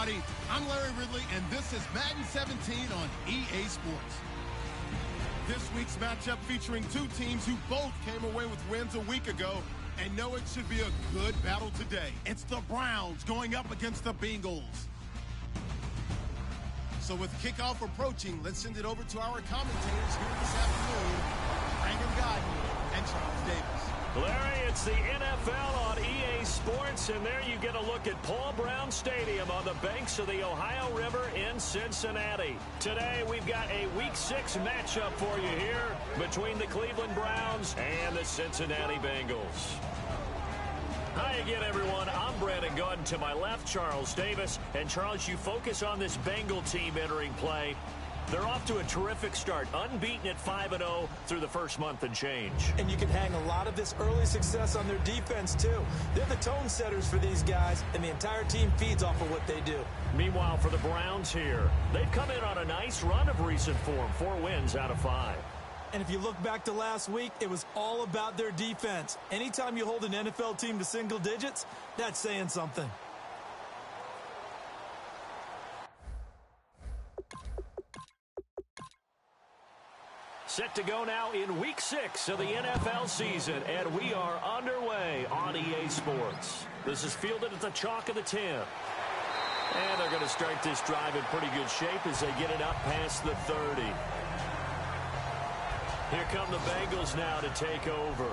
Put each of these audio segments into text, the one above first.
everybody. I'm Larry Ridley, and this is Madden 17 on EA Sports. This week's matchup featuring two teams who both came away with wins a week ago and know it should be a good battle today. It's the Browns going up against the Bengals. So with kickoff approaching, let's send it over to our commentators here this afternoon, Brandon Godden and Charles Davis. Larry, it's the NFL on EA Sports, and there you get a look at Paul Brown Stadium on the banks of the Ohio River in Cincinnati. Today, we've got a Week 6 matchup for you here between the Cleveland Browns and the Cincinnati Bengals. Hi again, everyone. I'm Brandon Godden. To my left, Charles Davis. And, Charles, you focus on this Bengal team entering play. They're off to a terrific start, unbeaten at 5-0 through the first month and change. And you can hang a lot of this early success on their defense, too. They're the tone setters for these guys, and the entire team feeds off of what they do. Meanwhile, for the Browns here, they've come in on a nice run of recent form, 4 wins out of 5. And if you look back to last week, it was all about their defense. Anytime you hold an NFL team to single digits, that's saying something. Set to go now in Week 6 of the NFL season, and we are underway on EA Sports. This is fielded at the chalk of the 10. And they're going to start this drive in pretty good shape as they get it up past the 30. Here come the Bengals now to take over.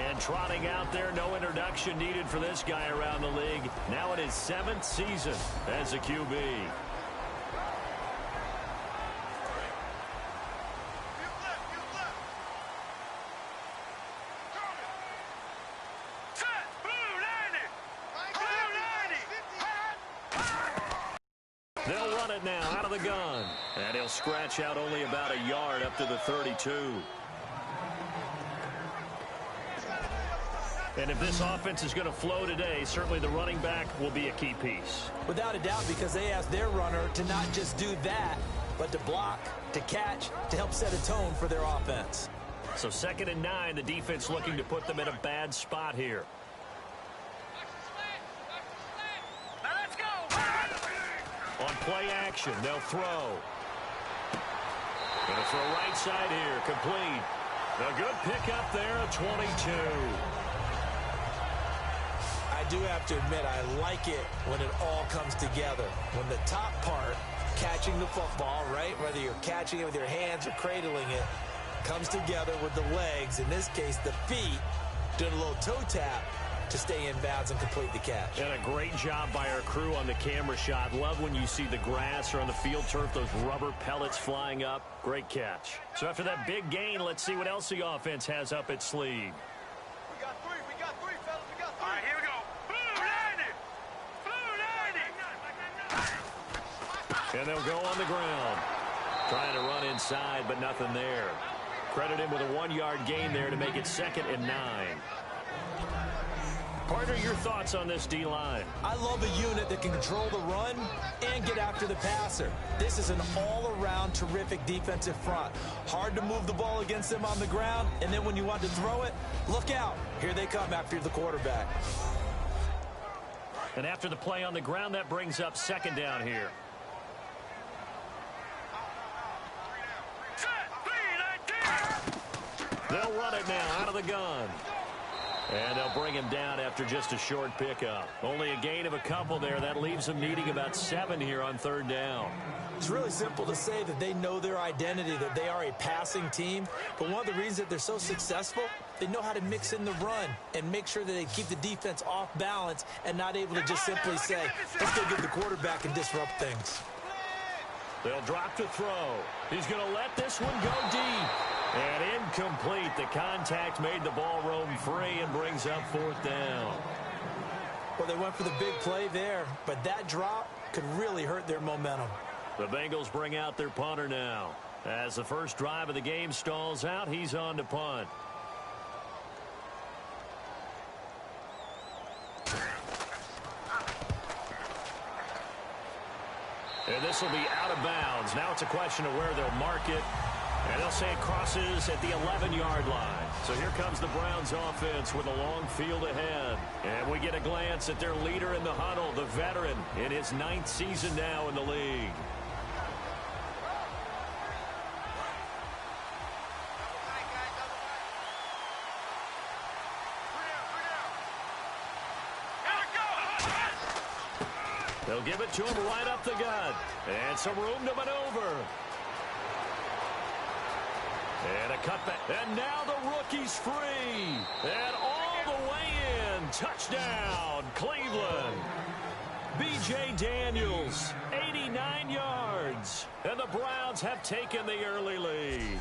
And trotting out there, no introduction needed for this guy around the league. Now in his 7th season as a QB. They'll run it now out of the gun. And he'll scratch out only about a yard up to the 32. And if this offense is going to flow today, certainly the running back will be a key piece. Without a doubt, because they asked their runner to not just do that, but to block, to catch, to help set a tone for their offense. So 2nd and 9, the defense looking to put them in a bad spot here. On play action, they'll throw. Going to throw right side here, complete. A good pickup there, a 22. I do have to admit, I like it when it all comes together. When the top part, catching the football, right, whether you're catching it with your hands or cradling it, comes together with the legs, in this case the feet, doing a little toe tap to stay in bounds and complete the catch. And a great job by our crew on the camera shot. Love when you see the grass or on the field turf, those rubber pellets flying up. Great catch. So after that big gain, let's see what else the offense has up its sleeve. We got three, fellas. We got 3. All right, here we go. Blue 90. And they'll go on the ground. Trying to run inside, but nothing there. Credit him with a 1-yard gain there to make it 2nd and 9. Partner, your thoughts on this D-line? I love a unit that can control the run and get after the passer. This is an all-around terrific defensive front. Hard to move the ball against them on the ground, and then when you want to throw it, look out. Here they come after the quarterback. And after the play on the ground, that brings up 2nd down here. They'll run it now out of the gun. And they'll bring him down after just a short pickup. Only a gain of a couple there. That leaves them needing about 7 here on 3rd down. It's really simple to say that they know their identity, that they are a passing team. But one of the reasons that they're so successful, they know how to mix in the run and make sure that they keep the defense off balance and not able to just simply say, let's go get the quarterback and disrupt things. They'll drop to throw. He's going to let this one go deep. And incomplete. The contact made the ball roam free and brings up 4th down. Well, they went for the big play there, but that drop could really hurt their momentum. The Bengals bring out their punter now. As the first drive of the game stalls out, he's on to punt. And this will be out of bounds. Now it's a question of where they'll mark it. And They'll say it crosses at the 11-yard line. So here comes the Browns offense with a long field ahead. And we get a glance at their leader in the huddle, the veteran, in his 9th season now in the league. They'll give it to him right up the gut. And some room to maneuver. And a cutback. And now the rookie's free. And all the way in. Touchdown, Cleveland. B.J. Daniels, 89 yards. And the Browns have taken the early lead.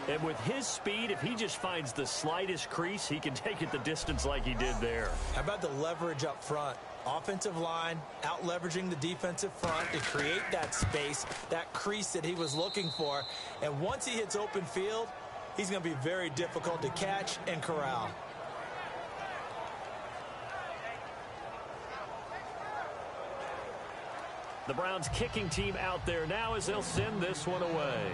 And with his speed, if he just finds the slightest crease, he can take it the distance like he did there. How about the leverage up front? Offensive line out leveraging the defensive front to create that space, that crease that he was looking for. And once he hits open field, he's going to be very difficult to catch and corral. The Browns kicking team out there now as they'll send this one away.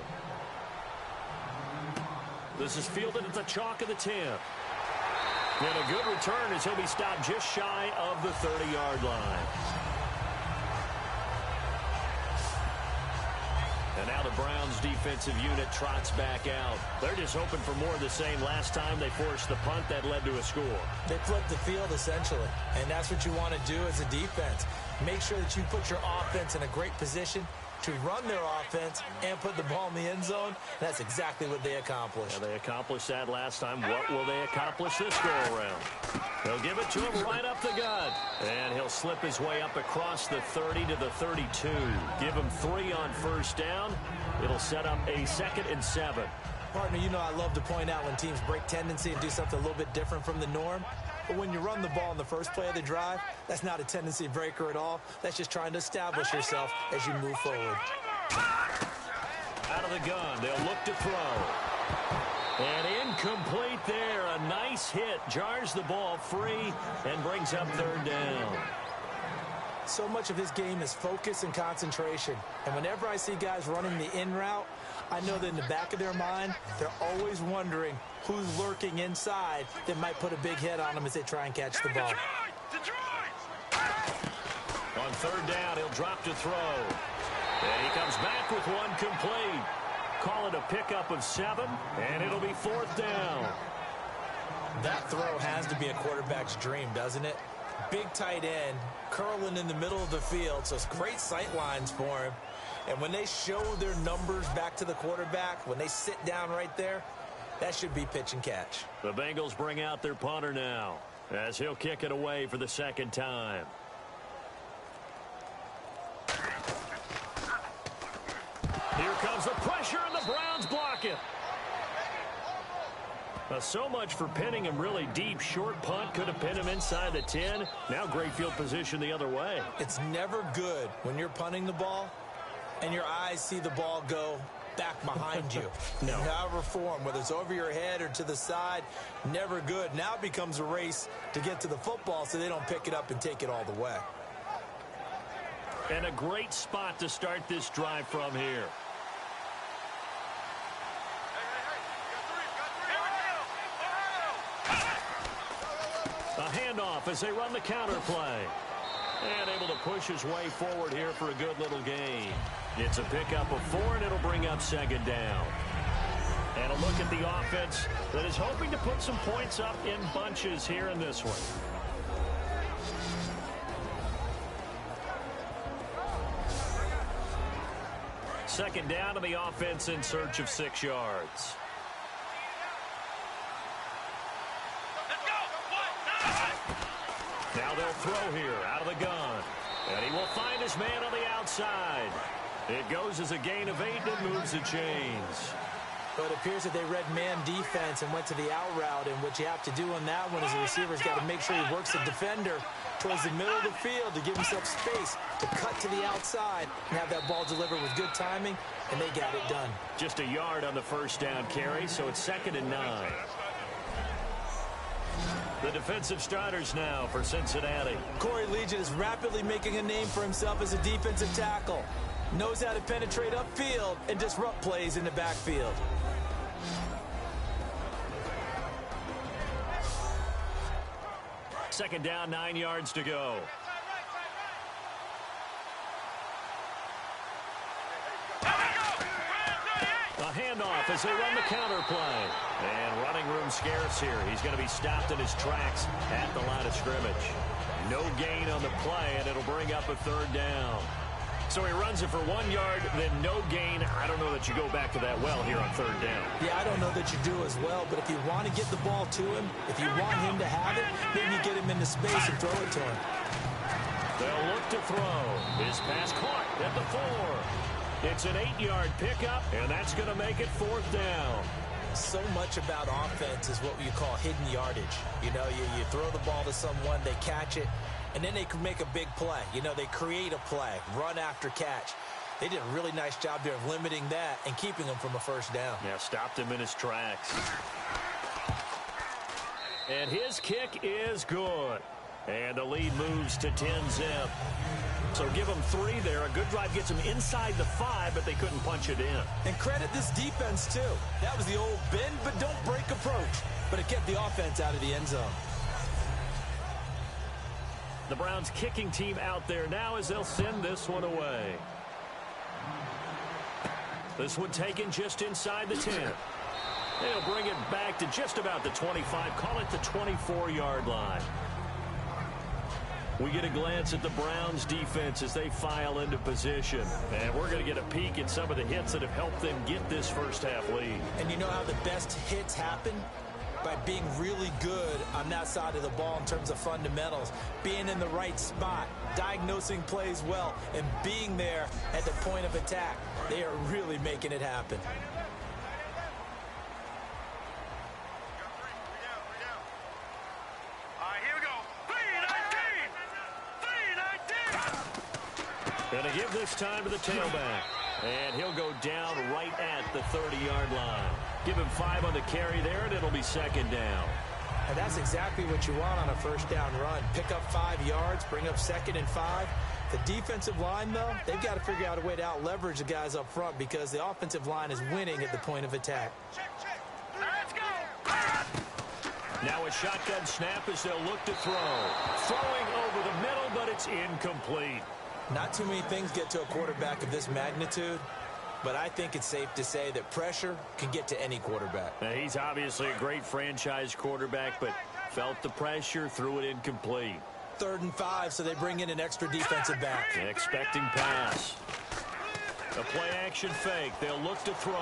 This is fielded at the chalk of the 10. And a good return as he'll be stopped just shy of the 30-yard line. And now the Browns defensive unit trots back out. They're just hoping for more of the same. Last time they forced the punt that led to a score. They flipped the field essentially, and that's what you want to do as a defense. Make sure that you put your offense in a great position to run their offense and put the ball in the end zone. That's exactly what they accomplished. Yeah, they accomplished that last time. What will they accomplish this go-around? They'll give it to him right up the gut. And he'll slip his way up across the 30 to the 32. Give him 3 on first down. It'll set up a 2nd and 7. Partner, you know I love to point out when teams break tendency and do something a little bit different from the norm. But when you run the ball in the first play of the drive, that's not a tendency breaker at all. That's just trying to establish yourself as you move forward. Out of the gun, they'll look to throw. And incomplete there. A nice hit. Jars the ball free and brings up 3rd down. So much of his game is focus and concentration. And whenever I see guys running the in route, I know that in the back of their mind, they're always wondering who's lurking inside that might put a big hit on them as they try and catch the ball. On 3rd down, he'll drop to throw. And he comes back with one complete. Call it a pickup of 7, and it'll be 4th down. That throw has to be a quarterback's dream, doesn't it? Big tight end, curling in the middle of the field, so it's great sight lines for him. And when they show their numbers back to the quarterback, when they sit down right there, that should be pitch and catch. The Bengals bring out their punter now as he'll kick it away for the 2nd time. Here comes the pressure, and the Browns block it. So much for pinning him really deep. Short punt could have pinned him inside the 10. Now great field position the other way. It's never good when you're punting the ball and your eyes see the ball go back behind you. No. However form, whether it's over your head or to the side, never good. Now it becomes a race to get to the football so they don't pick it up and take it all the way. And a great spot to start this drive from here. A handoff as they run the counter play. And able to push his way forward here for a good little gain. It's a pickup of 4, and it'll bring up 2nd down. And a look at the offense that is hoping to put some points up in bunches here in this one. Second down to the offense in search of 6 yards. Now they'll throw here out of the gun. And he will find his man on the outside. It goes as a gain of 8 and moves the chains. But it appears that they read man defense and went to the out route. And what you have to do on that one is the receiver's got to make sure he works the defender towards the middle of the field to give himself space to cut to the outside and have that ball delivered with good timing, and they got it done. Just a yard on the first down carry, so it's 2nd and 9. The defensive starters now for Cincinnati. Corey Legion is rapidly making a name for himself as a defensive tackle. Knows how to penetrate upfield and disrupt plays in the backfield. Second down, 9 yards to go. A handoff as they run the counter play. And running room scarce here. He's going to be stopped in his tracks at the line of scrimmage. No gain on the play, and it'll bring up a third down. So he runs it for 1 yard, then no gain. I don't know that you go back to that well here on third down. Yeah, I don't know that you do as well, but if you want to get the ball to him, if you want him to have it, maybe you get him into space and throw it to him. They'll look to throw. His pass caught at the 4. It's an 8-yard pickup, and that's going to make it fourth down. So much about offense is what you call hidden yardage. You know, you throw the ball to someone, they catch it, and then they can make a big play. You know, they create a play, run after catch. They did a really nice job there of limiting that and keeping him from a first down. Yeah, stopped him in his tracks. And his kick is good. And the lead moves to 10-zip. So give them 3 there. A good drive gets them inside the 5, but they couldn't punch it in. And credit this defense, too. That was the old bend but don't break approach. But it kept the offense out of the end zone. The Browns kicking team out there now as they'll send this one away. This one taken just inside the 10. They'll bring it back to just about the 25. Call it the 24-yard line. We get a glance at the Browns defense as they file into position. And we're going to get a peek at some of the hits that have helped them get this first half lead. And you know how the best hits happen? By being really good on that side of the ball in terms of fundamentals, being in the right spot, diagnosing plays well, and being there at the point of attack. They are really making it happen. Going to give this time to the tailback. And he'll go down right at the 30-yard line. Give him 5 on the carry there, and it'll be second down. And that's exactly what you want on a first down run. Pick up 5 yards, bring up 2nd and 5. The defensive line, though, they've got to figure out a way to out-leverage the guys up front because the offensive line is winning at the point of attack. Let's go. Now a shotgun snap as they'll look to throw. Throwing over the middle, but it's incomplete. Not too many things get to a quarterback of this magnitude, but I think it's safe to say that pressure can get to any quarterback. Now, he's obviously a great franchise quarterback, but felt the pressure, threw it incomplete. 3rd and 5, so they bring in an extra defensive back. Expecting pass. A play-action fake. They'll look to throw.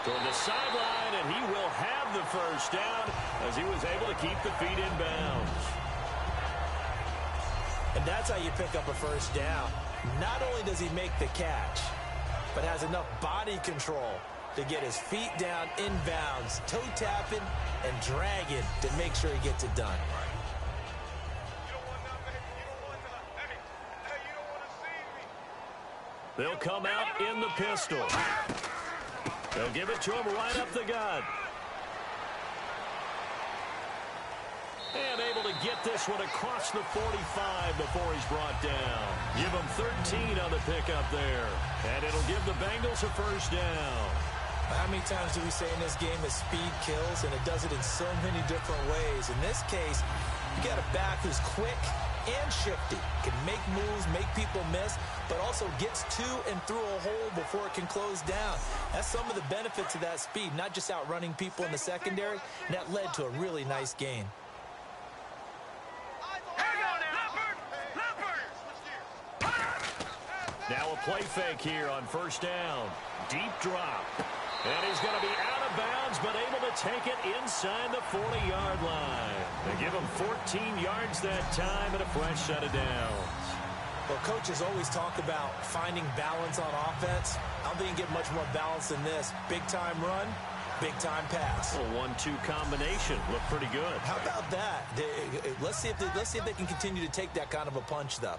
Toward the sideline, and he will have the first down as he was able to keep the feet in bounds. And that's how you pick up a first down. Not only does he make the catch, but has enough body control to get his feet down in bounds, toe tapping and dragging to make sure he gets it done. They'll come out in the pistol. They'll give it to him right up the gut. And able to get this one across the 45 before he's brought down. Give him 13 on the pickup there. And it'll give the Bengals a first down. How many times do we say in this game that speed kills, and it does it in so many different ways? In this case, you got a back who's quick and shifty, can make moves, make people miss, but also gets to and through a hole before it can close down. That's some of the benefits of that speed, not just outrunning people in the secondary, and that led to a really nice gain. Now a play fake here on first down. Deep drop. And he's going to be out of bounds, but able to take it inside the 40-yard line. They give him 14 yards that time and a fresh set of downs. Well, coaches always talk about finding balance on offense. I don't think you get much more balance than this. Big-time run, big-time pass. A 1-2 combination. Looked pretty good. How about that? Let's see if they can continue to take that kind of a punch, though.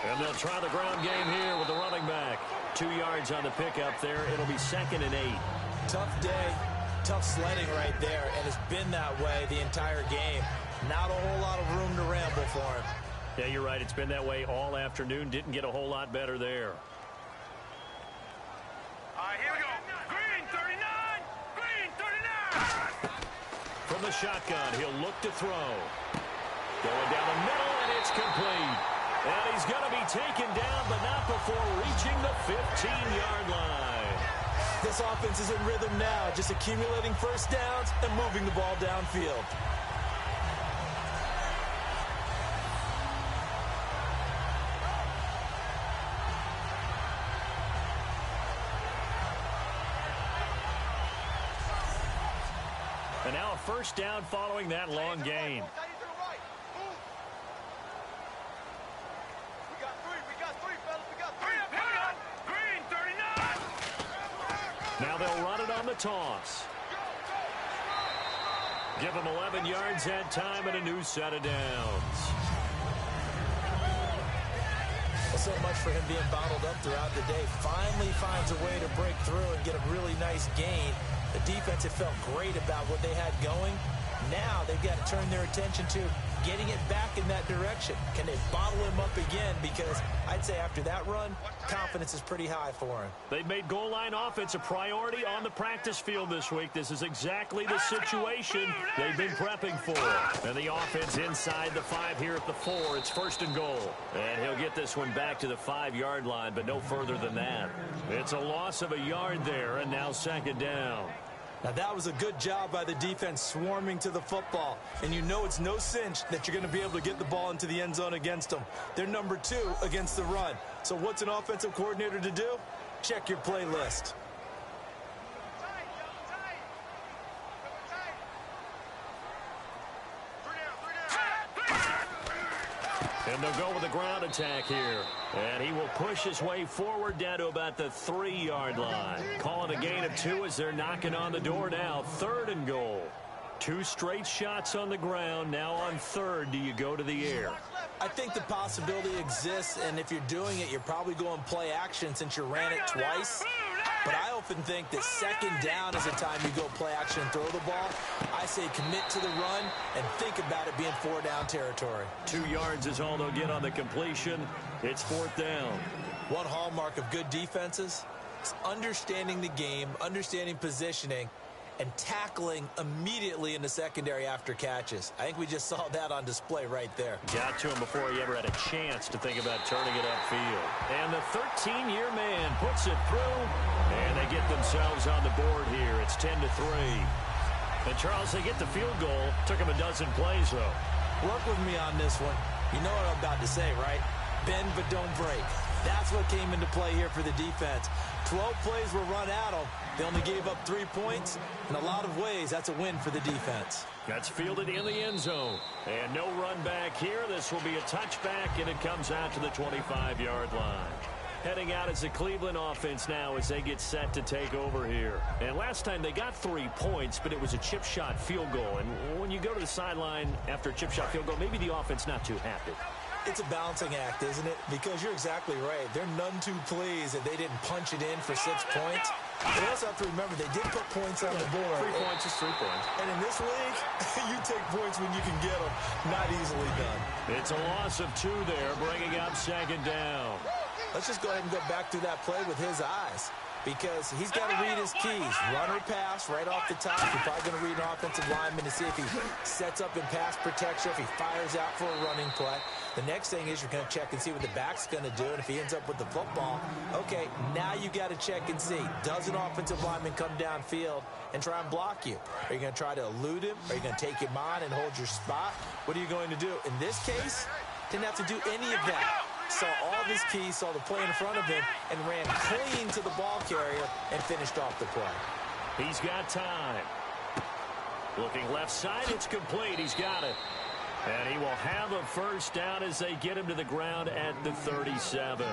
And they'll try the ground game here with the running back. 2 yards on the pickup there. It'll be 2nd and 8. Tough day. Tough sledding right there, and it's been that way the entire game. Not a whole lot of room to ramble for him. Yeah, you're right. It's been that way all afternoon. Didn't get a whole lot better there. All right, here we go. Green 39. Green 39. From the shotgun, he'll look to throw. Going down the middle, and it's complete. And he's going to be taken down, but not before reaching the 15-yard line. This offense is in rhythm now, just accumulating first downs and moving the ball downfield. And now a first down following that long gain. Now they'll run it on the toss. Give him 11 yards that time and a new set of downs. Well, so much for him being bottled up throughout the day. Finally finds a way to break through and get a really nice gain. The defense had felt great about what they had going. Now they've got to turn their attention to getting it back in that direction. Can they bottle him up again? Because I'd say after that run, confidence is pretty high for him. They've made goal line offense a priority on the practice field this week. This is exactly the situation they've been prepping for. And the offense inside the 5 here at the 4. It's first and goal. And he'll get this one back to the 5-yard line, but no further than that. It's a loss of a yard there, and now second down. Now, that was a good job by the defense swarming to the football. And you know it's no cinch that you're going to be able to get the ball into the end zone against them. They're number 2 against the run. So what's an offensive coordinator to do? Check your playlist. And they'll go with a ground attack here. And he will push his way forward down to about the 3-yard line. Calling a gain of 2 as they're knocking on the door now. Third and goal. 2 straight shots on the ground. Now on third, do you go to the air? I think the possibility exists, and if you're doing it, you're probably going play action since you ran it twice. But I often think that second down is the time you go play action and throw the ball. I say commit to the run and think about it being 4-down territory. 2 yards is all they'll get on the completion. It's 4th down. One hallmark of good defenses is understanding the game, understanding positioning, and tackling immediately in the secondary after catches. I think we just saw that on display right there. Got to him before he ever had a chance to think about turning it upfield. And the 13-year man puts it through, and they get themselves on the board here. It's 10-3. And, Charles, they get the field goal. Took him a dozen plays, though. Work with me on this one. You know what I'm about to say, right? Bend but don't break. That's what came into play here for the defense. 12 plays were run at them. They only gave up 3 points. In a lot of ways, that's a win for the defense. That's fielded in the end zone. And no run back here. This will be a touchback, and it comes out to the 25-yard line. Heading out as the Cleveland offense now as they get set to take over here. And last time they got 3 points, but it was a chip shot field goal. And when you go to the sideline after a chip shot field goal, maybe the offense not too happy. It's a balancing act, isn't it? Because you're exactly right. They're none too pleased that they didn't punch it in for 6 points. But also have to remember, they did put points on the board. 3 points is 3 points. And in this league, you take points when you can get them. Not easily done. It's a loss of 2 there, bringing up second down. Let's just go ahead and go back through that play with his eyes. Because he's got to read his keys. Run or pass right off the top. You're probably going to read an offensive lineman to see if he sets up in pass protection, if he fires out for a running play. The next thing is you're going to check and see what the back's going to do. And if he ends up with the football, okay, now you got to check and see. Does an offensive lineman come downfield and try and block you? Are you going to try to elude him? Are you going to take him on and hold your spot? What are you going to do? In this case, didn't have to do any of that. Saw all of his keys, saw the play in front of him, and ran clean to the ball carrier and finished off the play. He's got time. Looking left side, it's complete. He's got it. And he will have a first down as they get him to the ground at the 37.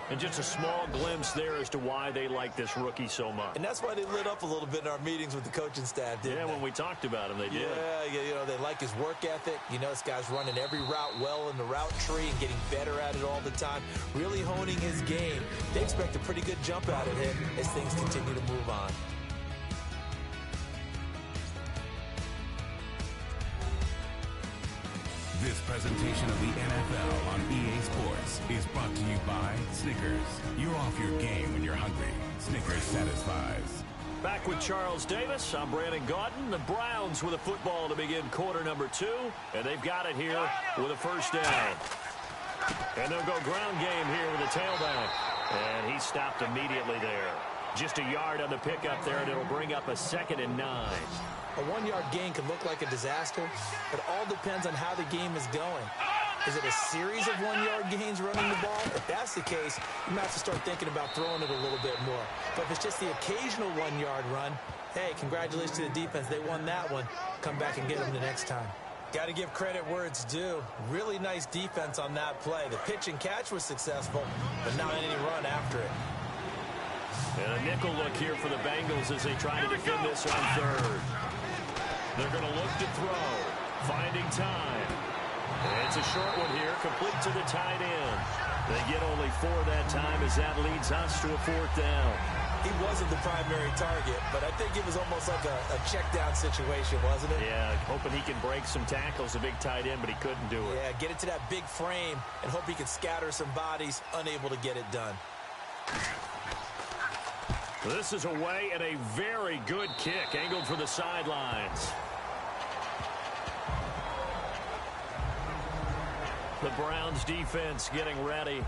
And just a small glimpse there as to why they like this rookie so much. And that's why they lit up a little bit in our meetings with the coaching staff, didn't they? When we talked about him, they did. Yeah, you know, they like his work ethic. You know, this guy's running every route well in the route tree and getting better at it all the time, really honing his game. They expect a pretty good jump out of him as things continue to move on. presentation of the NFL on EA Sports is brought to you by Snickers. You're off your game when you're hungry. Snickers satisfies. Back with Charles Davis. I'm Brandon Gaudin. The Browns with a football to begin quarter number 2, and they've got it here with a first down. And they'll go ground game here with a tailback. And he stopped immediately there. Just a yard on the pickup there, and it'll bring up a 2nd and 9. A 1-yard gain can look like a disaster. It all depends on how the game is going. Is it a series of 1-yard gains running the ball? If that's the case, you might have to start thinking about throwing it a little bit more. But if it's just the occasional 1-yard run, hey, congratulations to the defense. They won that one. Come back and get them the next time. Got to give credit where it's due. Really nice defense on that play. The pitch and catch was successful, but not any run after it. And a nickel look here for the Bengals as they try to defend this on 3rd. They're going to look to throw. Finding time. And it's a short one here, complete to the tight end. They get only 4 that time as that leads us to a 4th down. He wasn't the primary target, but I think it was almost like a check down situation, wasn't it? Yeah, hoping he can break some tackles, a big tight end, but he couldn't do it. Yeah, get it to that big frame and hope he could scatter some bodies, unable to get it done. This is away and a very good kick, angled for the sidelines. The Browns defense getting ready.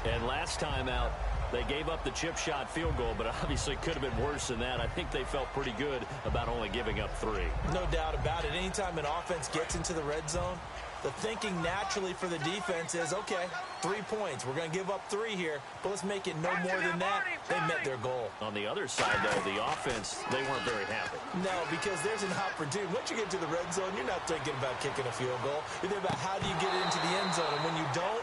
And last time out, they gave up the chip shot field goal, but obviously could have been worse than that. I think they felt pretty good about only giving up 3. No doubt about it. Anytime an offense gets into the red zone, the thinking naturally for the defense is, okay, 3 points. We're going to give up 3 here, but let's make it no more than that. They met their goal. On the other side, though, the offense, they weren't very happy. No, because there's an opportunity. Once you get to the red zone, you're not thinking about kicking a field goal. You're thinking about how do you get into the end zone, and when you don't,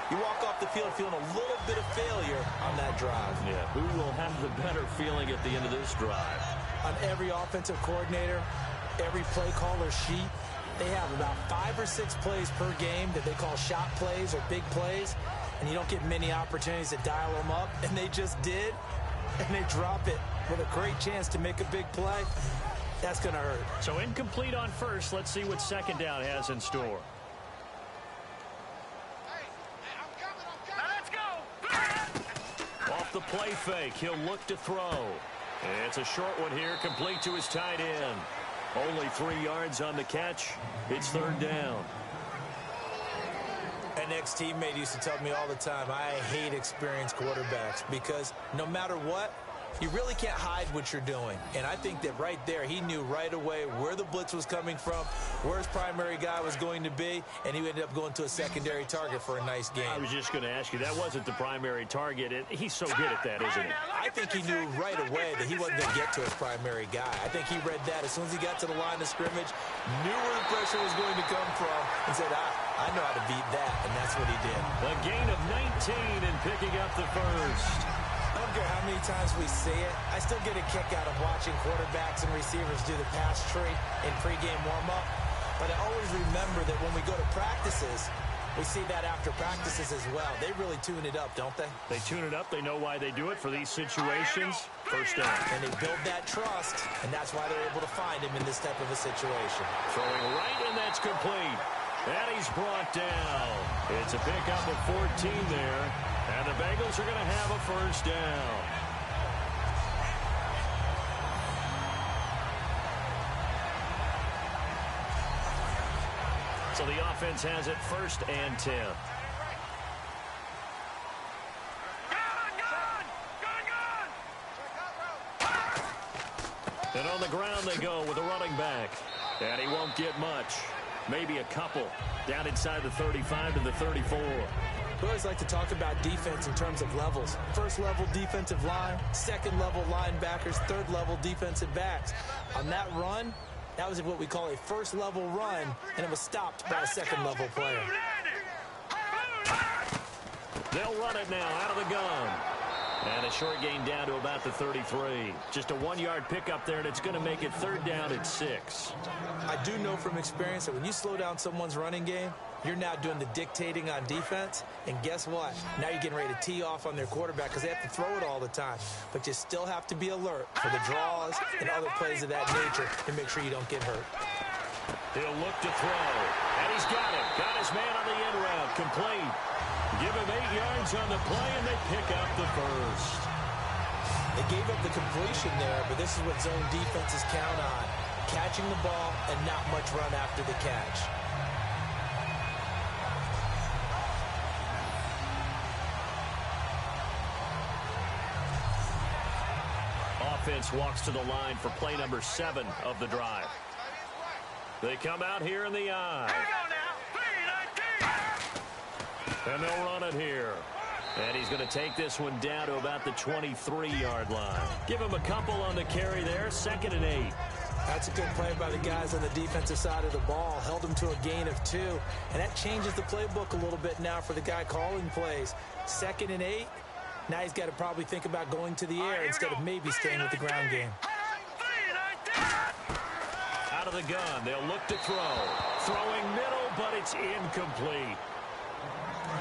you walk off the field feeling a little bit of failure on that drive. Yeah, who will have the better feeling at the end of this drive? On every offensive coordinator, every play caller sheet, they have about 5 or 6 plays per game that they call shot plays or big plays, and you don't get many opportunities to dial them up, and they just did, and they drop it with a great chance to make a big play. That's going to hurt. So incomplete on 1st. Let's see what 2nd down has in store. Off the play fake, he'll look to throw. And it's a short one here, complete to his tight end. Only 3 yards on the catch. It's 3rd down. An ex-teammate used to tell me all the time, I hate experienced quarterbacks because no matter what, you really can't hide what you're doing. And I think that right there, he knew right away where the blitz was coming from, where his primary guy was going to be, and he ended up going to a secondary target for a nice game. I was just going to ask you, that wasn't the primary target. He's so good at that, isn't he? I think he knew right away that he wasn't going to get to his primary guy. I think he read that as soon as he got to the line of scrimmage, knew where the pressure was going to come from, and said, I know how to beat that, and that's what he did. A gain of 19 and picking up the 1st. I don't care how many times we see it. I still get a kick out of watching quarterbacks and receivers do the pass tree in pregame warm-up. But I always remember that when we go to practices, we see that after practices as well. They really tune it up, don't they? They tune it up. They know why they do it for these situations. 1st down. And they build that trust, and that's why they're able to find him in this type of a situation. Throwing right, and that's complete. And he's brought down. It's a pickup of 14 there. And the Bengals are going to have a 1st down. So the offense has it 1st and 10. And on the ground they go with a running back. And he won't get much. Maybe a couple. Down inside the 35 to the 34. We always like to talk about defense in terms of levels. 1st level defensive line, 2nd level linebackers, 3rd level defensive backs. On that run, that was what we call a 1st level run, and it was stopped by a 2nd level player. They'll run it now out of the gun. And a short gain down to about the 33. Just a 1-yard pickup there, and it's going to make it 3rd down at 6. I do know from experience that when you slow down someone's running game, you're now doing the dictating on defense. And guess what? Now you're getting ready to tee off on their quarterback because they have to throw it all the time. But you still have to be alert for the draws and other plays of that nature to make sure you don't get hurt. He'll look to throw. And he's got it. Got his man on the end route. Complete. Give him 8 yards on the play, and they pick up the first. They gave up the completion there, but this is what zone defenses count on. Catching the ball and not much run after the catch. Offense walks to the line for play number 7 of the drive. They come out here in the eye. And they'll run it here. And he's going to take this one down to about the 23-yard line. Give him a couple on the carry there. 2nd and 8. That's a good play by the guys on the defensive side of the ball. Held them to a gain of 2. And that changes the playbook a little bit now for the guy calling plays. 2nd and 8. Now he's got to probably think about going to the air instead of maybe staying with the ground game. Out of the gun. They'll look to throw. Throwing middle, but it's incomplete.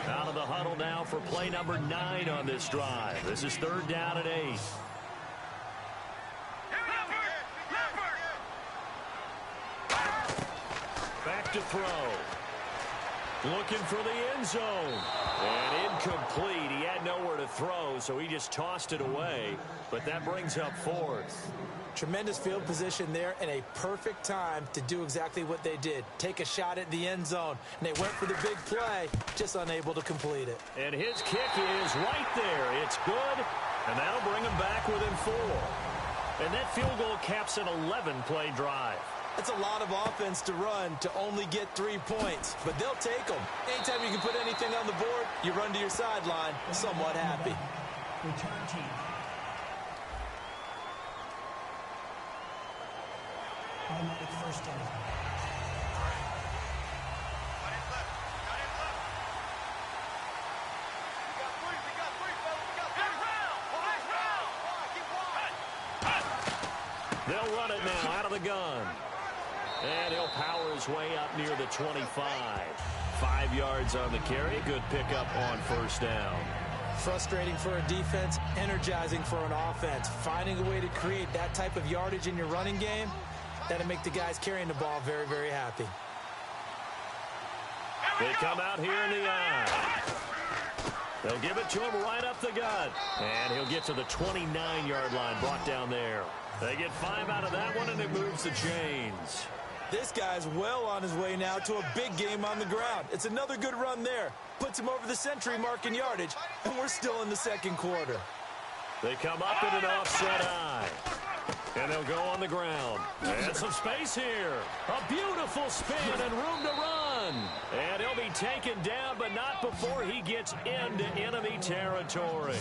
Out of the huddle now for play number 9 on this drive. This is 3rd down and 8. Back to throw. Looking for the end zone. And incomplete. He had nowhere to throw, so he just tossed it away. But that brings up 4th. Tremendous field position there and a perfect time to do exactly what they did. Take a shot at the end zone. And they went for the big play, just unable to complete it. And his kick is right there. It's good, and that'll bring him back within 4. And that field goal caps an 11-play drive. That's a lot of offense to run to only get 3 points, but they'll take them. Anytime you can put anything on the board, you run to your sideline somewhat happy. Return team. Automatic first down. They'll run it now out of the gun. And he'll power his way up near the 25. 5 yards on the carry. Good pickup on 1st down. Frustrating for a defense, energizing for an offense. Finding a way to create that type of yardage in your running game, that'll make the guys carrying the ball very, very happy. They come out here in the eye. They'll give it to him right up the gut. And he'll get to the 29-yard line, brought down there. They get 5 out of that one, and it moves the chains. This guy's well on his way now to a big game on the ground. It's another good run there. Puts him over the century mark in yardage, and we're still in the 2nd quarter. They come up in an offset eye. And they'll go on the ground. And some space here. A beautiful spin and room to run. And he'll be taken down, but not before he gets into enemy territory.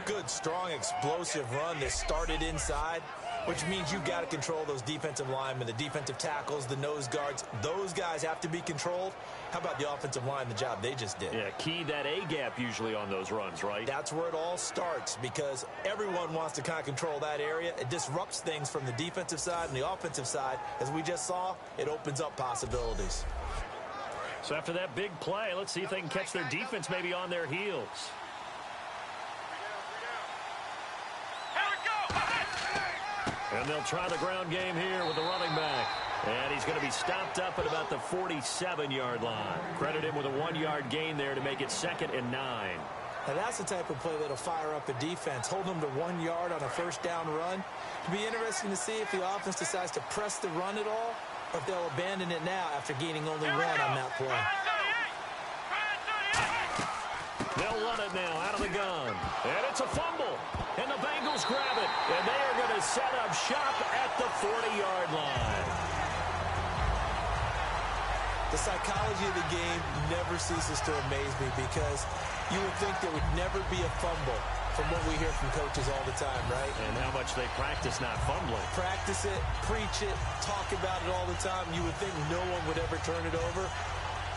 Good, strong, explosive run that started inside, which means you've got to control those defensive linemen, the defensive tackles, the nose guards. Those guys have to be controlled. How about the offensive line, the job they just did? Yeah, key that A-gap usually on those runs, right? That's where it all starts because everyone wants to kind of control that area. It disrupts things from the defensive side and the offensive side. As we just saw, it opens up possibilities. So after that big play, let's see if they can catch their defense maybe on their heels. And they'll try the ground game here with the running back. And he's going to be stopped up at about the 47-yard line. Credit him with a 1-yard gain there to make it 2nd and 9. Now that's the type of play that'll fire up a defense. Hold them to 1 yard on a 1st down run. It'll be interesting to see if the offense decides to press the run at all or if they'll abandon it now after gaining only 1 on that play. They'll run it now out of the gun. And it's a fumble. And the Bengals grab it. And they are going to set up shop at the 40-yard line. The psychology of the game never ceases to amaze me because you would think there would never be a fumble from what we hear from coaches all the time, right? And how much they practice not fumbling. Practice it, preach it, talk about it all the time. You would think no one would ever turn it over.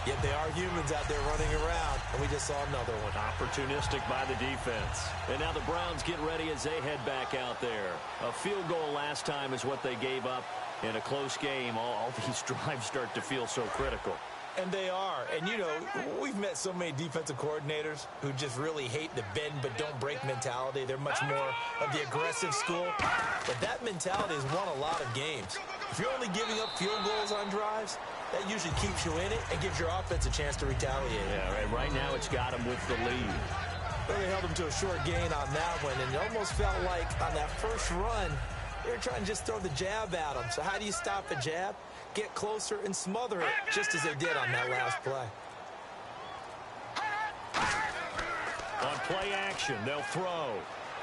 Yet they are humans out there running around, and we just saw another one. Opportunistic by the defense. And now the Browns get ready as they head back out there. A field goal last time is what they gave up in a close game. All these drives start to feel so critical. And they are. And, you know, we've met so many defensive coordinators who just really hate the bend but don't break mentality. They're much more of the aggressive school. But that mentality has won a lot of games. If you're only giving up field goals on drives, that usually keeps you in it and gives your offense a chance to retaliate. Yeah, right now it's got him with the lead. Well, they held him to a short gain on that one, and it almost felt like on that first run, they were trying to just throw the jab at him. So how do you stop a jab? Get closer and smother it, just as they did on that last play. On play action, they'll throw.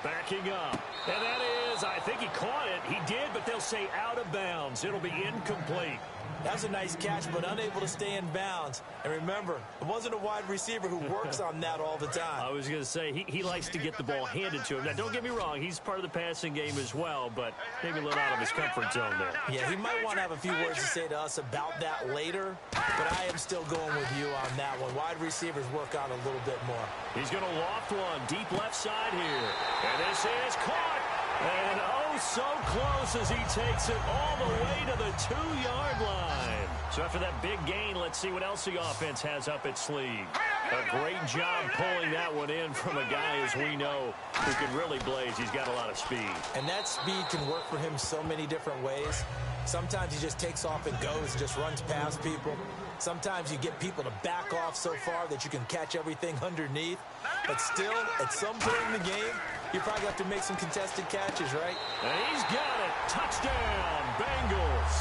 Backing up. And that is, I think he caught it. He did, but they'll say out of bounds. It'll be incomplete. That was a nice catch, but unable to stay in bounds. And remember, it wasn't a wide receiver who works on that all the time. I was going to say, he likes to get the ball handed to him. Now, don't get me wrong. He's part of the passing game as well, but maybe a little out of his comfort zone there. Yeah, he might want to have a few words to say to us about that later, but I am still going with you on that one. Wide receivers work on a little bit more. He's going to loft one deep left side here. And this is caught. And oh, so close as he takes it all the way to the 2-yard line. So after that big gain, let's see what else the offense has up its sleeve. A great job pulling that one in from a guy, as we know, who can really blaze. He's got a lot of speed. And that speed can work for him so many different ways. Sometimes he just takes off and goes and just runs past people. Sometimes you get people to back off so far that you can catch everything underneath. But still, at some point in the game, you probably have to make some contested catches, right? And he's got it. Touchdown, Bengals.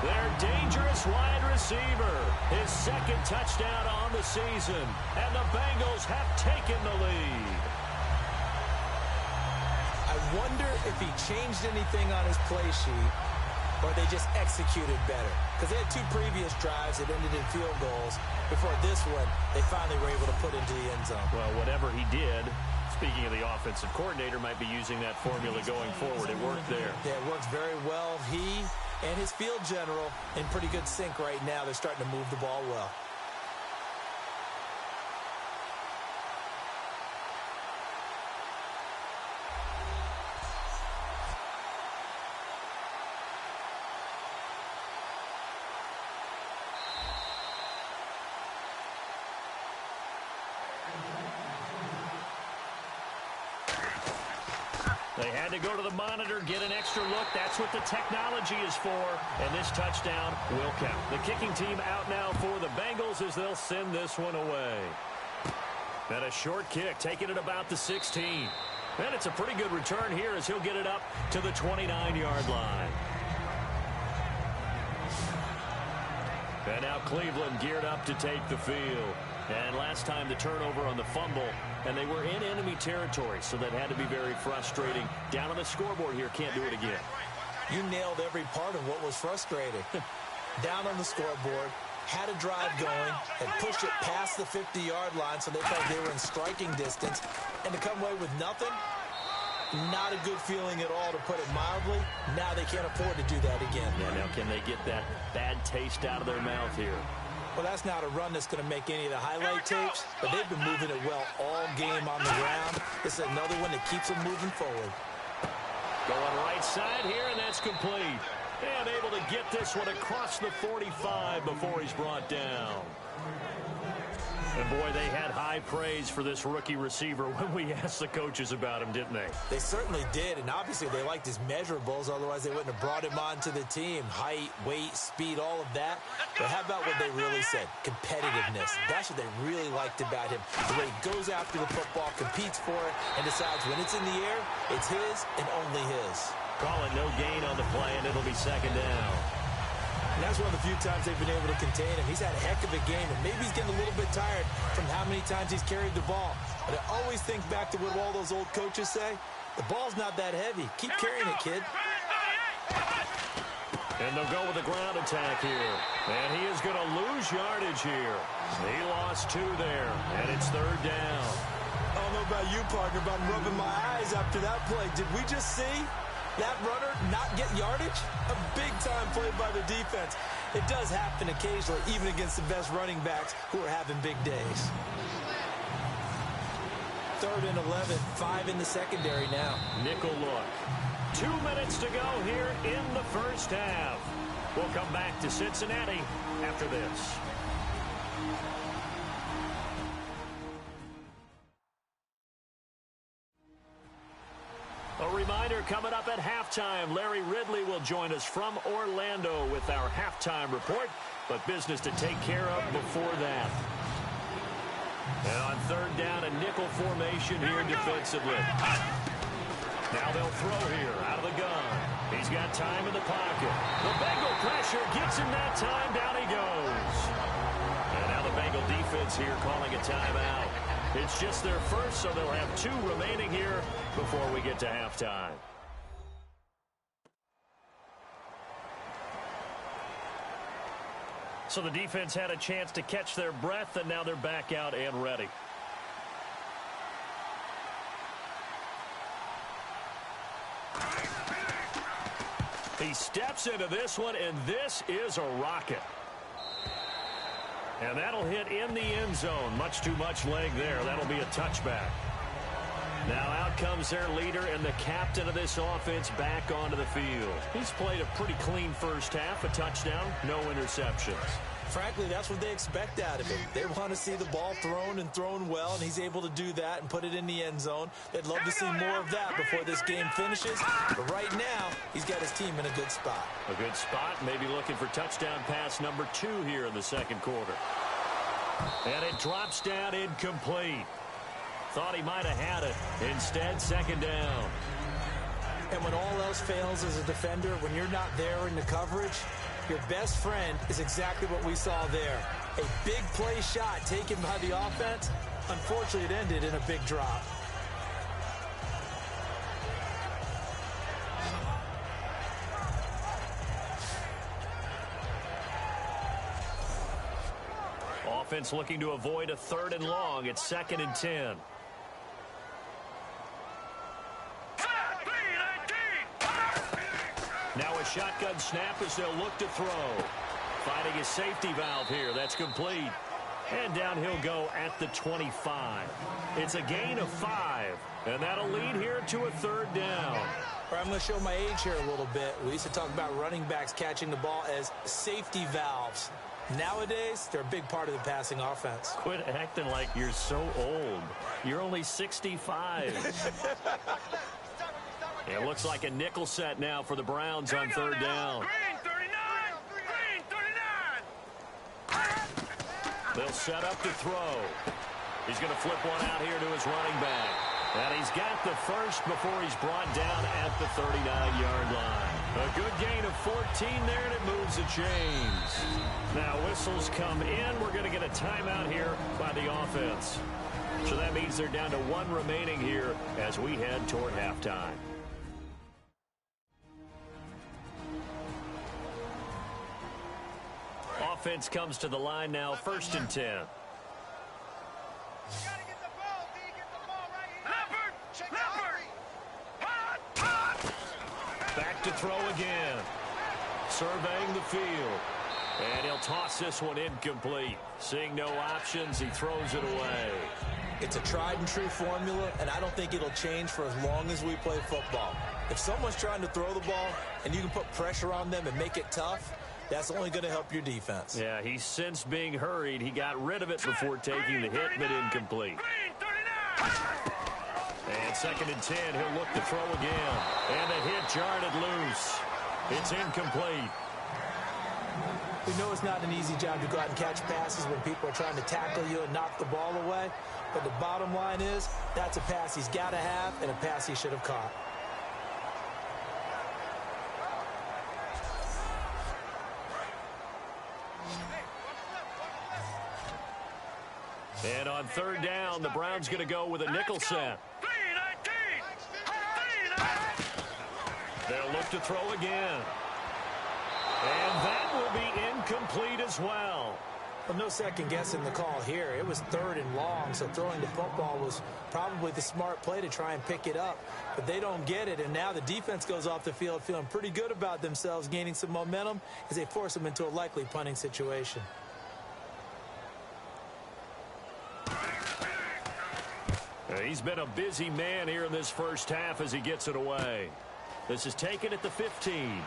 Their dangerous wide receiver. His second touchdown on the season. And the Bengals have taken the lead. I wonder if he changed anything on his play sheet, or they just executed better. Because they had 2 previous drives that ended in field goals. Before this one, they finally were able to put into the end zone. Well, whatever he did, speaking of the offensive coordinator, might be using that formula going forward. It worked there. Yeah, it works very well. He and his field general in pretty good sync right now. They're starting to move the ball well. They had to go to the monitor, get an extra look. That's what the technology is for. And this touchdown will count. The kicking team out now for the Bengals as they'll send this one away. And a short kick, taking it about the 16. And it's a pretty good return here as he'll get it up to the 29-yard line. And now Cleveland geared up to take the field. And last time the turnover on the fumble, and they were in enemy territory, so that had to be very frustrating. Down on the scoreboard here, can't do it again. You nailed every part of what was frustrating. Down on the scoreboard, had a drive going, and pushed it past the 50-yard line, so they felt they were in striking distance. And to come away with nothing, not a good feeling at all, to put it mildly. Now they can't afford to do that again. Yeah, now can they get that bad taste out of their mouth here? Well, that's not a run that's going to make any of the highlight tapes, but they've been moving it well all game on the ground. This is another one that keeps them moving forward. Going right side here, and that's complete. And able to get this one across the 45 before he's brought down. And, boy, they had high praise for this rookie receiver when we asked the coaches about him, didn't they? They certainly did, and obviously they liked his measurables. Otherwise, they wouldn't have brought him onto the team. Height, weight, speed, all of that. But how about what they really said? Competitiveness. That's what they really liked about him. The way he goes after the football, competes for it, and decides when it's in the air, it's his and only his. Call it no gain on the play, and it'll be second down. And that's one of the few times they've been able to contain him. He's had a heck of a game, and maybe he's getting a little bit tired from how many times he's carried the ball. But I always think back to what all those old coaches say. The ball's not that heavy. Keep carrying it, kid. And they'll go with a ground attack here. And he is going to lose yardage here. He lost 2 there, and it's third down. I don't know about you, partner, but I'm rubbing my eyes after that play. Did we just see that runner not get yardage? A big-time play by the defense. It does happen occasionally, even against the best running backs who are having big days. 3rd and 11, 5 in the secondary now. Nickel look. 2 minutes to go here in the first half. We'll come back to Cincinnati after this. A reminder, coming up at halftime, Larry Ridley will join us from Orlando with our halftime report. but business to take care of before that. And on third down, a nickel formation here defensively. Now they'll throw here out of the gun. He's got time in the pocket. The Bengal pressure gets him that time. Down he goes. And now the Bengal defense here calling a timeout. It's just their first, so they'll have 2 remaining here before we get to halftime. So the defense had a chance to catch their breath, and now they're back out and ready. He steps into this one, and this is a rocket. And that'll hit in the end zone. Much too much leg there. That'll be a touchback. Now out comes their leader and the captain of this offense back onto the field. He's played a pretty clean first half, a touchdown, no interceptions. Frankly, that's what they expect out of him. They want to see the ball thrown and thrown well, and he's able to do that and put it in the end zone. They'd love to see more of that before this game finishes. But right now, he's got his team in a good spot. A good spot, maybe looking for touchdown pass number 2 here in the second quarter. And it drops down incomplete. Thought he might have had it. Instead, second down. And when all else fails as a defender, when you're not there in the coverage, your best friend is exactly what we saw there. A big play shot taken by the offense. Unfortunately, it ended in a big drop. Offense looking to avoid a 3rd and long. It's 2nd and 10. Now a shotgun snap as they'll look to throw. Finding his safety valve here. That's complete. And down he'll go at the 25. It's a gain of 5. And that'll lead here to a 3rd down. I'm going to show my age here a little bit. We used to talk about running backs catching the ball as safety valves. Nowadays, they're a big part of the passing offense. Quit acting like you're so old. You're only 65. It looks like a nickel set now for the Browns on 3rd down. Green 39! Green 39! They'll set up to throw. He's going to flip one out here to his running back. And he's got the first before he's brought down at the 39-yard line. A good gain of 14 there, and it moves the chains. Now whistles come in. We're going to get a timeout here by the offense. So that means they're down to 1 remaining here as we head toward halftime. Offense comes to the line now, 1st and 10. Back to throw again. Surveying the field. And he'll toss this one incomplete. Seeing no options, he throws it away. It's a tried and true formula, and I don't think it'll change for as long as we play football. If someone's trying to throw the ball and you can put pressure on them and make it tough, that's only going to help your defense. Yeah, he's since being hurried. He got rid of it before taking the hit, but incomplete. And 2nd and 10, he'll look to throw again. And the hit jarred it loose. It's incomplete. We know it's not an easy job to go out and catch passes when people are trying to tackle you and knock the ball away. But the bottom line is, that's a pass he's got to have and a pass he should have caught. And on 3rd down, the Browns going to go with a nickel set. They'll look to throw again. And that will be incomplete as well. Well, no second guessing the call here. It was 3rd and long, so throwing the football was probably the smart play to try and pick it up. But they don't get it, and now the defense goes off the field feeling pretty good about themselves, gaining some momentum as they force them into a likely punting situation. He's been a busy man here in this first half as he gets it away. This is taken at the 15.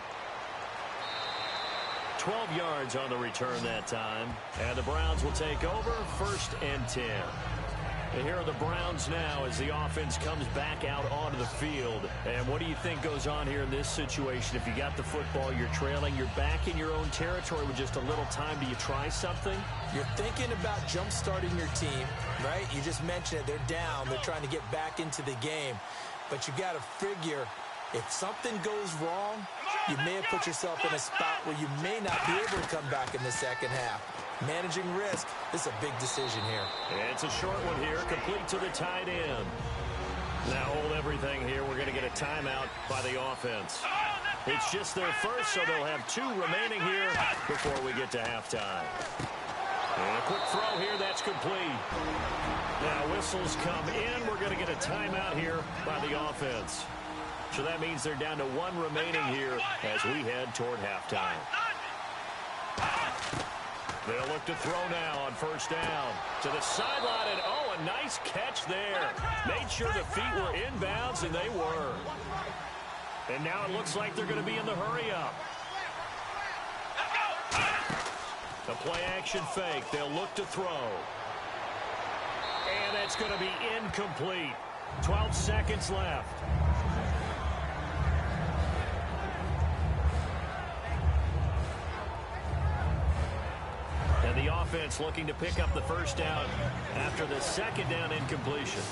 12 yards on the return that time. And the Browns will take over, 1st and 10. And here are the Browns now as the offense comes back out onto the field. And what do you think goes on here in this situation? If you got the football, you're trailing, you're back in your own territory with just a little time. Do you try something? You're thinking about jump-starting your team, right? You just mentioned it. They're down. They're trying to get back into the game. But you got to figure if something goes wrong, you may have put yourself in a spot where you may not be able to come back in the second half. Managing risk is a big decision here. It's a short one here, complete to the tight end. Now hold everything here. We're going to get a timeout by the offense. It's just their first, so they'll have 2 remaining here before we get to halftime. And a quick throw here, that's complete. Now whistles come in. We're going to get a timeout here by the offense. So that means they're down to 1 remaining here as we head toward halftime. They'll look to throw now on first down. To the sideline, and oh, a nice catch there. Made sure the feet were inbounds, and they were. And now it looks like they're going to be in the hurry-up. The play-action fake. They'll look to throw. And that's going to be incomplete. 12 seconds left. And the offense looking to pick up the first down after the second down incompletion.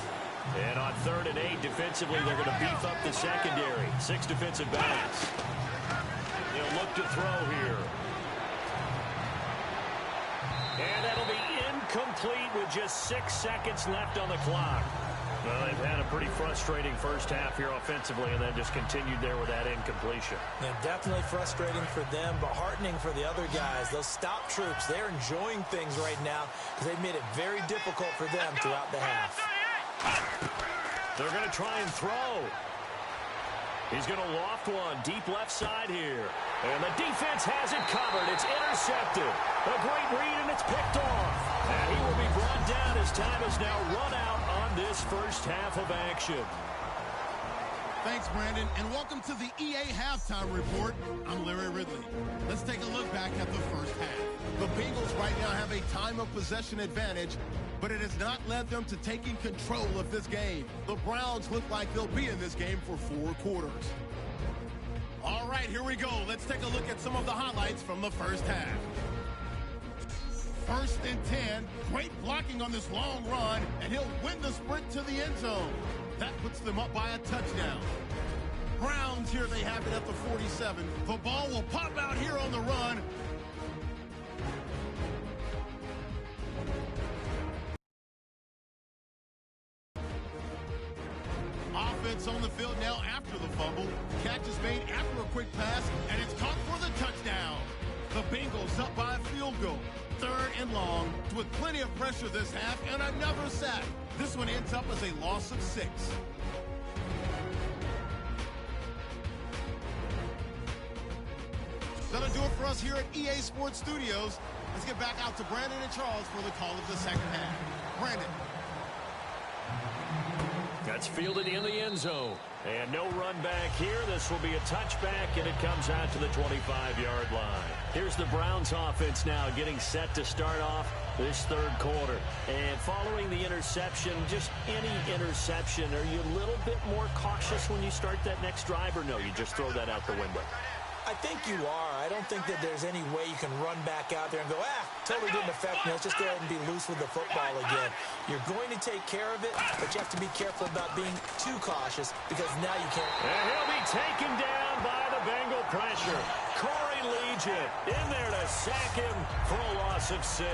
And on 3rd and 8, defensively, they're going to beef up the secondary. 6 defensive backs. They'll look to throw here. And that'll be incomplete with just 6 seconds left on the clock. Well, they've had a pretty frustrating first half here offensively and then just continued there with that incompletion. Yeah, definitely frustrating for them, but heartening for the other guys. Those stop troops, they're enjoying things right now because they've made it very difficult for them throughout the half. They're going to try and throw. He's going to loft one deep left side here. And the defense has it covered. It's intercepted. A great read, and it's picked off. And he will be brought down as time has now run out on this first half of action. Thanks, Brandon, and welcome to the EA Halftime Report. I'm Larry Ridley. Let's take a look back at the first half. The Bengals right now have a time of possession advantage, but it has not led them to taking control of this game. The Browns look like they'll be in this game for 4 quarters. All right, here we go. Let's take a look at some of the highlights from the first half. 1st and 10. Great blocking on this long run, and he'll win the sprint to the end zone. That puts them up by a touchdown. Browns here, they have it at the 47. The ball will pop out here on the run. Offense on the field now after the fumble. Catch is made after a quick pass, and it's caught for the touchdown. The Bengals up by a field goal. 3rd and long, with plenty of pressure this half, and another sack. This one ends up as a loss of 6. That'll do it for us here at EA Sports Studios. Let's get back out to Brandon and Charles for the call of the second half. Brandon. That's fielded in the end zone. And no run back here. This will be a touchback, and it comes out to the 25-yard line. Here's the Browns offense now getting set to start off this 3rd quarter. And following the interception, just any interception, are you a little bit more cautious when you start that next drive, or no, you just throw that out the window? I think you are. I don't think that there's any way you can run back out there and go, totally didn't affect me. Let's just go ahead and be loose with the football again. You're going to take care of it, but you have to be careful about being too cautious because now you can't. And he'll be taken down by the Bengal pressure. Corey Legion in there to sack him for a loss of 6.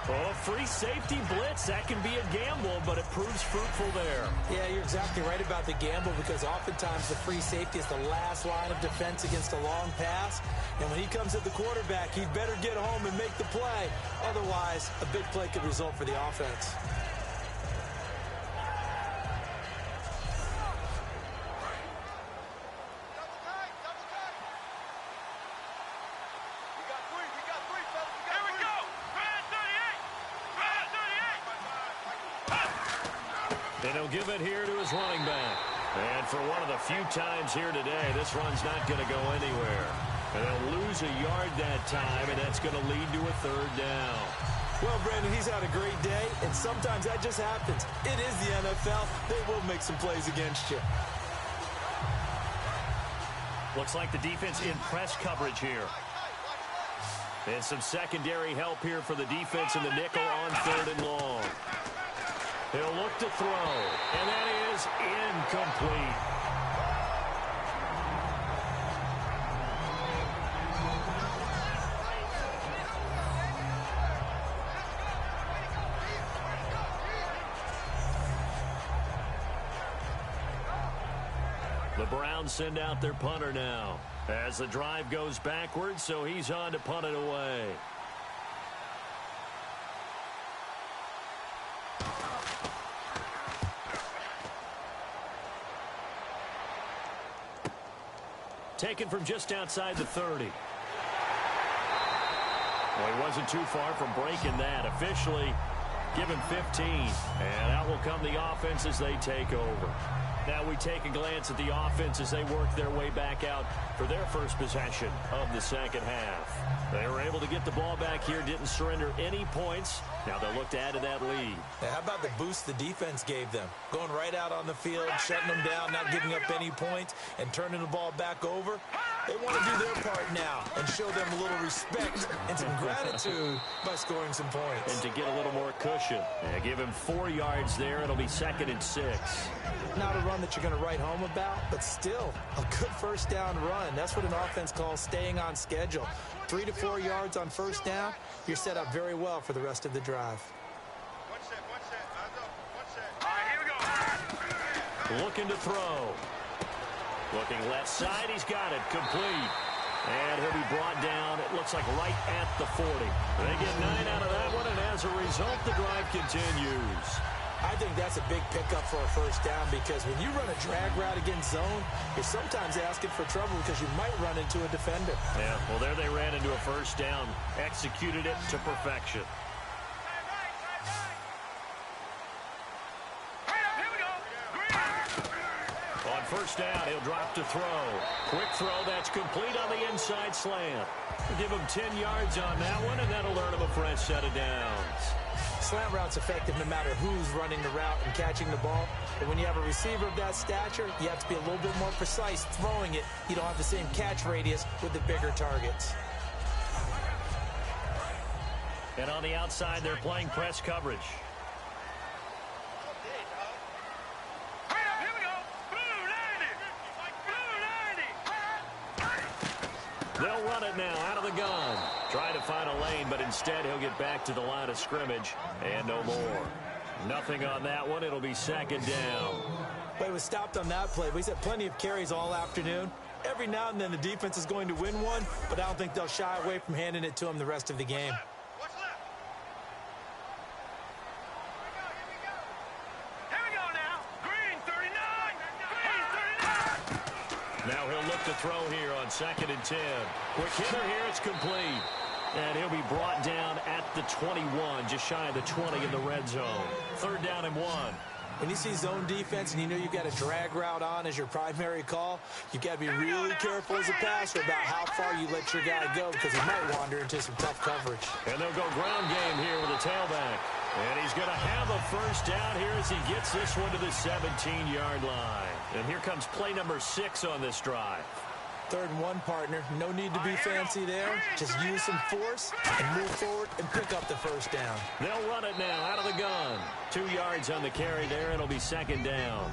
Oh, free safety blitz, that can be a gamble, but it proves fruitful there. Yeah, you're exactly right about the gamble because oftentimes the free safety is the last line of defense against a long pass. And when he comes at the quarterback, he'd better get home and make the play. Otherwise, a big play could result for the offense. And he'll give it here to his running back. And for one of the few times here today, this run's not going to go anywhere. And they'll lose a yard that time, and that's going to lead to a 3rd down. Well, Brandon, he's had a great day, and sometimes that just happens. It is the NFL. They will make some plays against you. Looks like the defense in press coverage here. And some secondary help here for the defense in the nickel on 3rd and long. He'll look to throw, and that is incomplete. The Browns send out their punter now as the drive goes backwards, so he's on to punt it away. Taken from just outside the 30. Well, he wasn't too far from breaking that. Officially given 15. And out will come the offense as they take over. Now we take a glance at the offense as they work their way back out for their first possession of the second half. They were able to get the ball back here, didn't surrender any points. Now they'll look to add to that lead. How about the boost the defense gave them? Going right out on the field, shutting them down, not giving up any points, and turning the ball back over. They want to do their part now and show them a little respect and some gratitude by scoring some points. And to get a little more cushion. Give him 4 yards there. It'll be 2nd and 6. Not a run that you're going to write home about, but still a good first down run. That's what an offense calls staying on schedule. 3 to 4 yards on first down, you're set up very well for the rest of the drive. All right, here we go. Looking to throw. Looking left side, he's got it, complete. And he'll be brought down, it looks like right at the 40. They get 9 out of that one, and as a result, the drive continues. I think that's a big pickup for a first down because when you run a drag route against zone, you're sometimes asking for trouble because you might run into a defender. Yeah, well, there they ran into a first down, executed it to perfection. On first down, he'll drop to throw. Quick throw, that's complete on the inside slant. We'll give him 10 yards on that one, and that'll earn him a fresh set of downs. Slant route's effective no matter who's running the route and catching the ball. But when you have a receiver of that stature, you have to be a little bit more precise throwing it. You don't have the same catch radius with the bigger targets. And on the outside, they're playing press coverage. They'll run it now out of the gun. Trying to find a lane, but instead he'll get back to the line of scrimmage. And no more. Nothing on that one. It'll be 2nd down. But he was stopped on that play. But he's had plenty of carries all afternoon. Every now and then the defense is going to win one, but I don't think they'll shy away from handing it to him the rest of the game. Now he'll look to throw here on 2nd and 10. Quick hitter here, it's complete. And he'll be brought down at the 21, just shy of the 20 in the red zone. 3rd down and 1. When you see zone defense and you know you've got a drag route on as your primary call, you've got to be really careful as a passer about how far you let your guy go because he might wander into some tough coverage. And they'll go ground game here with a tailback. And he's going to have a first down here as he gets this one to the 17-yard line. And here comes play number 6 on this drive. 3rd and 1, partner. No need to be fancy there. Just use some force and move forward and pick up the first down. They'll run it now out of the gun. 2 yards on the carry there. It'll be 2nd down.